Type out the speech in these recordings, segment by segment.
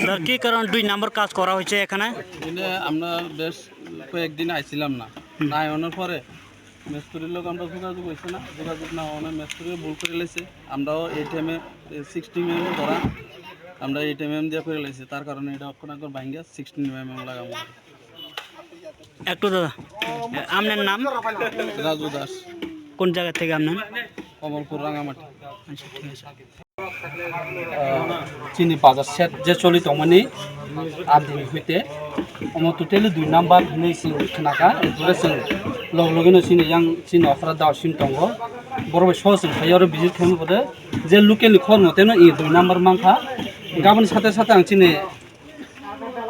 Sir কি কারণ 2 নম্বর কাজ করা হয়েছে এখানে? এনে আমরা বেশ কয়েকদিন আইছিলাম না আনার পরে মেস্তুরির লোক আমরা যোগাযোগ হয়েছে না, যোগাযোগ না হওয়ার মেস্তুরি ভুল করে লেছে। আমরাও এই টাইমে 16 mm ধরা আমরা 8 mm দিয়ে করে লেছি, তার কারণে এটা অক্ষণ একবার ভাঙ্গা 16 mm লাগাবো। একটু দাদা আপনার নাম? রাজু দাস, কোন জায়গা থেকে আপনার? কমলপুর রাঙামাটি। আচ্ছা ঠিক আছে। চিনি বাজার সেট যে চলিত মানে আদিম হইতে অমর টোটালি 2 নাম্বার হইনি সিং খানাকা এরপরে जों লগ লগেনো চিনি yang চিনি অফার দাও সিন দङ বড় সহজ খাইয়ার ভিজিট খামু বদে যে লোকেল খর মতেনো এই 2 নাম্বার মাংখা গাবনি সাথে সাথে আं চিনি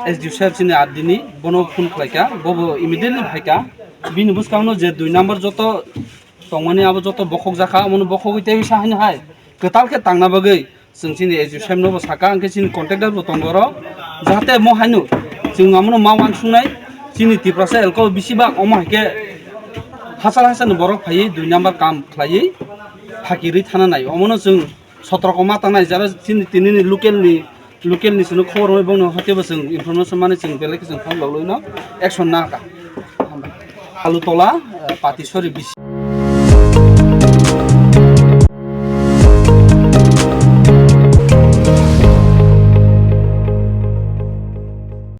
এসডিও সাহেব চিনি আদিনি বনো ফোন খাইকা বব ইমিডিয়েটলি ভাইকা বিনি বুসকাউনো যে 2 নাম্বার যত দङनि আবো যত বখক জাখা মন বখক হইতে বিসা হানি হাই কেতালকে तांना bagै जों चिनि एसडिओ साहेब नबो साका आंखे चिनि कन्ट्रेक्टर बो दंगरो जाहाथे म हायनु जों आमनो मावान सुनाय चिनि तिप्रासे एलको बिसिबा अमा हेके हासार हासान बरक फायै 2 नाम्बार काम ख्लायै फाकिरि थाना नाय अमनो जों 17 को माता नाय जारा चिनि तिनिनि लोकेलनि सुनो खबर होय बंनो हतेबो जों इनफरमेशन माने जों बेलेग जों फन ललयनो एक्शन ना का आलु तला पातिसरि बिसि